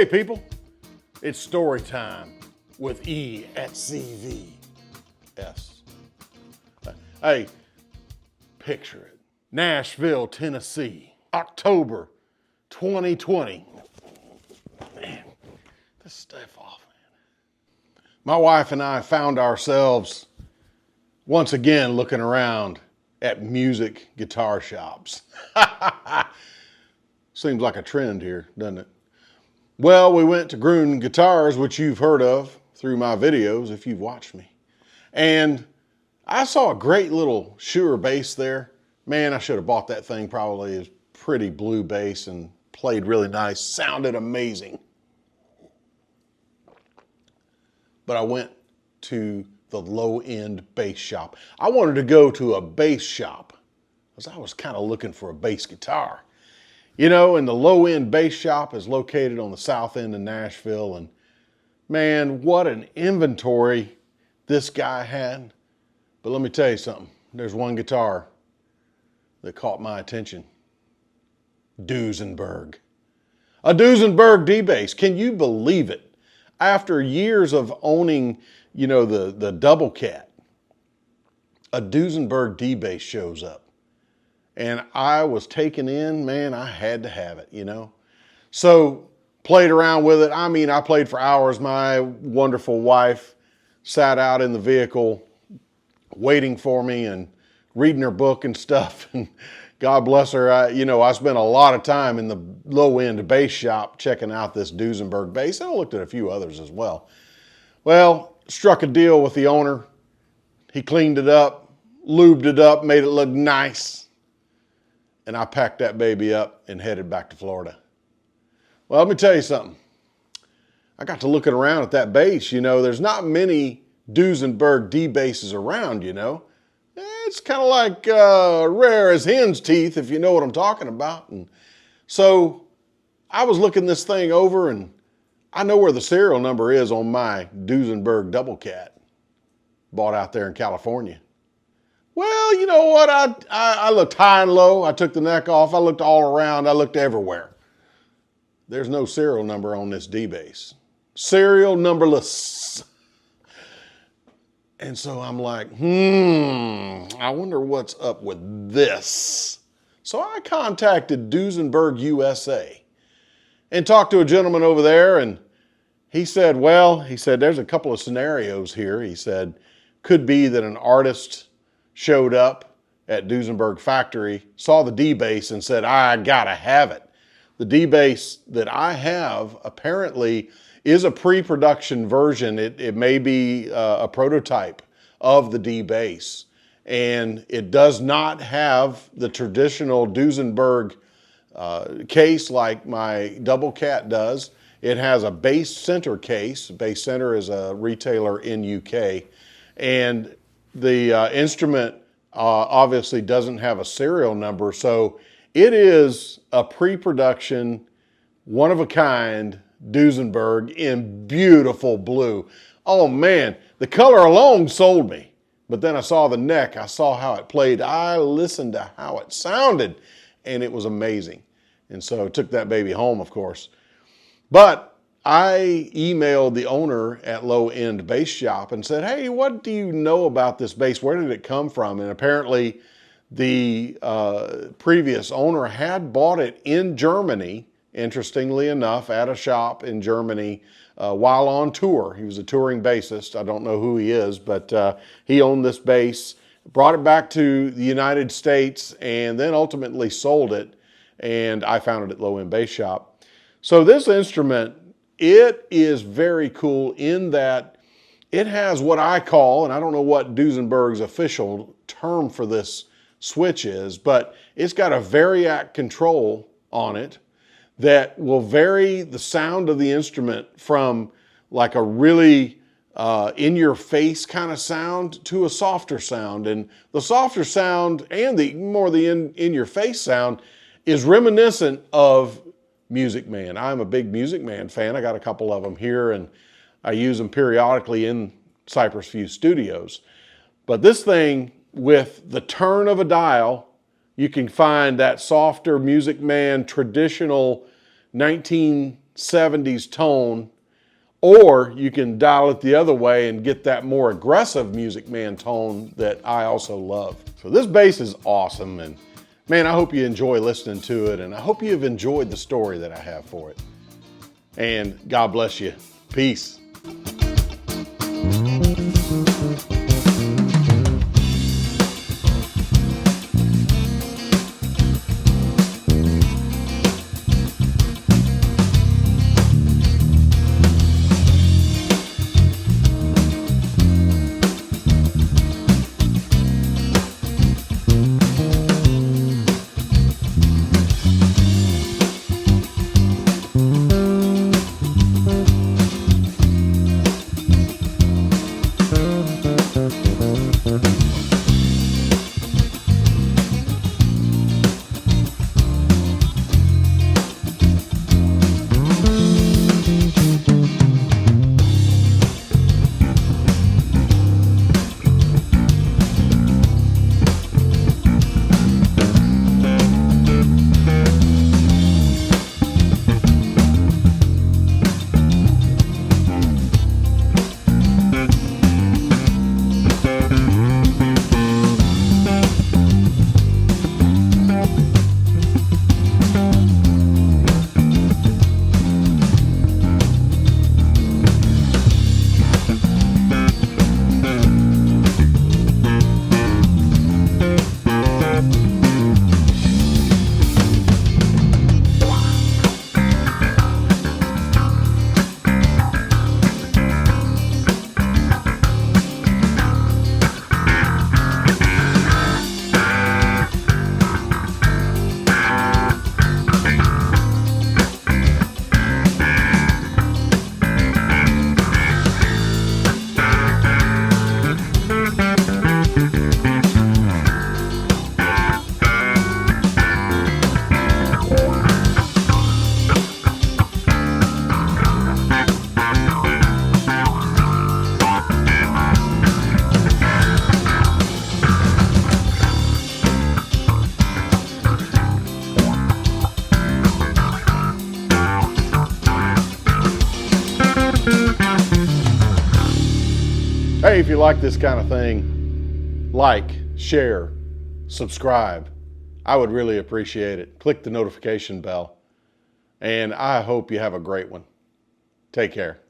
Hey people, it's story time with E at CVS. Hey, picture it. Nashville, Tennessee, October 2020. Man, this stuff off, man. My wife and I found ourselves once again looking around at music guitar shops. Seems like a trend here, doesn't it? Well, we went to Gruen Guitars, which you've heard of through my videos if you've watched me. And I saw a great little Shure bass there. Man, I should have bought that thing probably. It's pretty blue bass and played really nice. Sounded amazing. But I went to the low-end bass shop. I wanted to go to a bass shop because I was kind of looking for a bass guitar. You know, and the low-end bass shop is located on the south end of Nashville. And man, what an inventory this guy had. But let me tell you something. There's one guitar that caught my attention. Duesenberg. A Duesenberg D-bass. Can you believe it? After years of owning, you know, the double cat, a Duesenberg D-bass shows up. And I was taken in, man, I had to have it, you know. So played around with it. I mean, I played for hours. My wonderful wife sat out in the vehicle waiting for me and reading her book and stuff. And God bless her. I spent a lot of time in the low-end bass shop checking out this Duesenberg bass. And I looked at a few others as well. Well, struck a deal with the owner. He cleaned it up, lubed it up, made it look nice. And I packed that baby up and headed back to Florida. Well, let me tell you something. I got to looking around at that bass. You know, there's not many Duesenberg D basses around, you know. It's kind of like rare as hen's teeth, if you know what I'm talking about. And so I was looking this thing over, and I know where the serial number is on my Duesenberg Double Cat, bought out there in California. Well, you know what? I looked high and low. I took the neck off. I looked all around. I looked everywhere. There's no serial number on this D-bass. Serial numberless. And so I'm like, I wonder what's up with this. So I contacted Duesenberg USA and talked to a gentleman over there, and he said, there's a couple of scenarios here. He said, could be that an artist showed up at Duesenberg factory, saw the D-bass and said, I gotta have it. The D-bass that I have apparently is a pre-production version. It may be a prototype of the D-bass. And it does not have the traditional Duesenberg case like my Double Cat does. It has a bass center case. Bass Center is a retailer in UK. And the instrument obviously doesn't have a serial number, so it is a pre-production, one-of-a-kind Duesenberg in beautiful blue. Oh man, the color alone sold me. But then I saw the neck, I saw how it played, I listened to how it sounded, and it was amazing. And so I took that baby home, of course. But I emailed the owner at Low End Bass Shop and said, hey, what do you know about this bass? Where did it come from? And apparently the previous owner had bought it in Germany, interestingly enough, at a shop in Germany while on tour. He was a touring bassist. I don't know who he is, but he owned this bass, brought it back to the United States, and then ultimately sold it. And I found it at Low End Bass Shop. So this instrument, it is very cool in that it has what I call, and I don't know what Duesenberg's official term for this switch is, but it's got a variac control on it that will vary the sound of the instrument from like a really in-your-face kind of sound to a softer sound. And the softer sound and the in-your-face sound is reminiscent of Music Man. I'm a big Music Man fan. I got a couple of them here, and I use them periodically in Cypress View Studios. But this thing, with the turn of a dial, you can find that softer Music Man traditional 70s tone, or you can dial it the other way and get that more aggressive Music Man tone that I also love. So this bass is awesome, and man, I hope you enjoy listening to it, and I hope you've enjoyed the story that I have for it. And God bless you. Peace. Hey, if you like this kind of thing, like, share, subscribe. I would really appreciate it. Click the notification bell. And I hope you have a great one. Take care.